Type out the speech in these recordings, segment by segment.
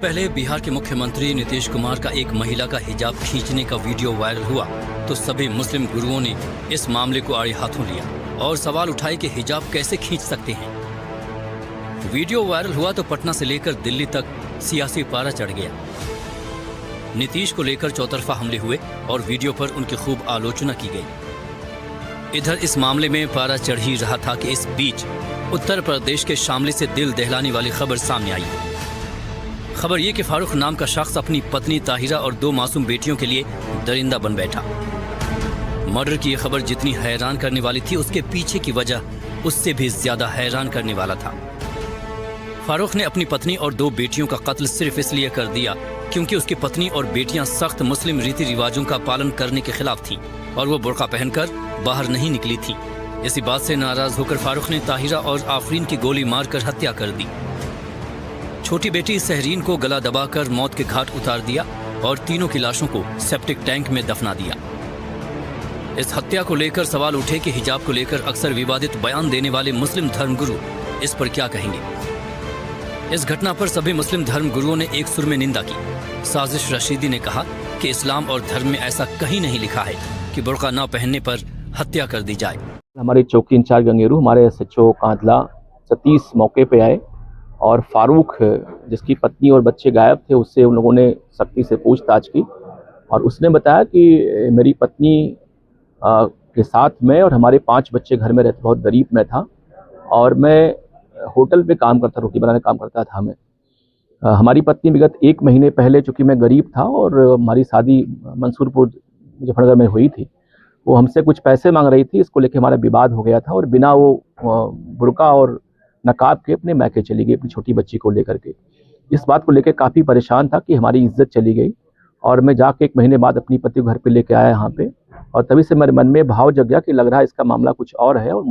पहले बिहार के मुख्यमंत्री नीतीश कुमार का एक महिला का हिजाब खींचने का वीडियो वायरल हुआ तो सभी मुस्लिम गुरुओं ने इस मामले को आड़े हाथों लिया और सवाल उठाए कि हिजाब कैसे खींच सकते हैं। वीडियो वायरल हुआ तो पटना से लेकर दिल्ली तक सियासी पारा चढ़ गया। नीतीश को लेकर चौतरफा हमले हुए और वीडियो पर उनकी खूब आलोचना की गई। इधर इस मामले में पारा चढ़ ही रहा था कि इस बीच उत्तर प्रदेश के शामली से दिल दहलाने वाली खबर सामने आई। खबर ये कि फारूक नाम का शख्स अपनी पत्नी ताहिरा और 2 मासूम बेटियों के लिए दरिंदा बन बैठा। मर्डर की यह खबर जितनी हैरान करने वाली थी, उसके पीछे की वजह उससे भी ज्यादा हैरान करने वाला था। फारूक ने अपनी पत्नी और 2 बेटियों का कत्ल सिर्फ इसलिए कर दिया क्योंकि उसकी पत्नी और बेटियां सख्त मुस्लिम रीति रिवाजों का पालन करने के खिलाफ थीं और वो बुर्का पहनकर बाहर नहीं निकली थी। इसी बात से नाराज होकर फारूक ने ताहिरा और आफरीन की गोली मारकर हत्या कर दी। छोटी बेटी सहरीन को गला दबाकर मौत के घाट उतार दिया और तीनों की लाशों को सेप्टिक टैंक में दफना दिया। इस हत्या को लेकर सवाल उठे कि हिजाब को लेकर अक्सर विवादित बयान देने वाले मुस्लिम धर्मगुरु इस पर क्या कहेंगे। इस घटना पर सभी मुस्लिम धर्मगुरुओं ने एक सुर में निंदा की। साजिश रशीदी ने कहा कि इस्लाम और धर्म में ऐसा कहीं नहीं लिखा है कि बुर्का न पहनने पर हत्या कर दी जाए। हमारे चौकी इंचार्ज गंगेरू, हमारे SHO कांधला सतीश मौके पे आए और फारूक जिसकी पत्नी और बच्चे गायब थे उससे उन लोगों ने सख्ती से पूछताछ की और उसने बताया कि मेरी पत्नी के साथ मैं और हमारे 5 बच्चे घर में रहते, बहुत गरीब मैं था और मैं होटल पे काम करता, रोटी बनाने काम करता था। मैं हमारी पत्नी विगत 1 महीने पहले, चूँकि मैं गरीब था और हमारी शादी मंसूरपुर मुजफ्फरनगर में हुई थी, वो हमसे कुछ पैसे मांग रही थी। इसको लेके हमारा विवाद हो गया था और बिना वो बुर्का और नकाब के अपने मैके चली गई अपनी छोटी बच्ची को लेकर के। इस बात को लेकर काफ़ी परेशान था कि हमारी इज्जत चली गई और मैं जाके 1 महीने बाद अपनी पति को घर पे लेके आया यहाँ पे और तभी से मेरे मन में भाव जग गया कि लग रहा है इसका मामला कुछ और है और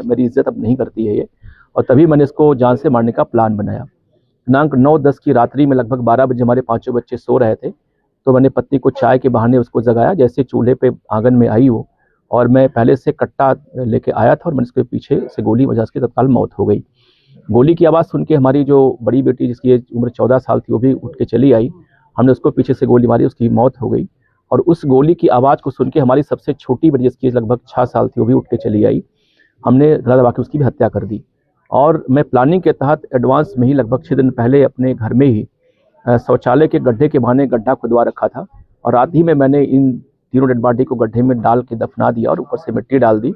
मेरी इज्जत अब नहीं करती है ये, और तभी मैंने इसको जान से मारने का प्लान बनाया। दिनांक 9-10 की रात्रि में लगभग 12 बजे हमारे 5 बच्चे सो रहे थे तो मैंने पत्नी को चाय के बहाने उसको जगाया। जैसे चूल्हे पे आंगन में आई वो और मैं पहले से कट्टा लेके आया था और मैंने उसके पीछे से गोली बजा, उसकी तत्काल मौत हो गई। गोली की आवाज़ सुन के हमारी जो बड़ी बेटी जिसकी उम्र 14 साल थी वो भी उठ के चली आई। हमने उसको पीछे से गोली मारी, उसकी मौत हो गई। और उस गोली की आवाज़ को सुन के हमारी सबसे छोटी बेटी जिसकी लगभग 6 साल थी वो भी उठ के चली आई। हमने गला दबा के उसकी भी हत्या कर दी और मैं प्लानिंग के तहत एडवांस में ही लगभग 6 दिन पहले अपने घर में ही शौचालय के गड्ढे के बहाने गड्ढा खुदवा रखा था और रात ही में मैंने इन तीनों डेड बॉडी को गड्ढे में डाल के दफना दिया और ऊपर से मिट्टी डाल दी।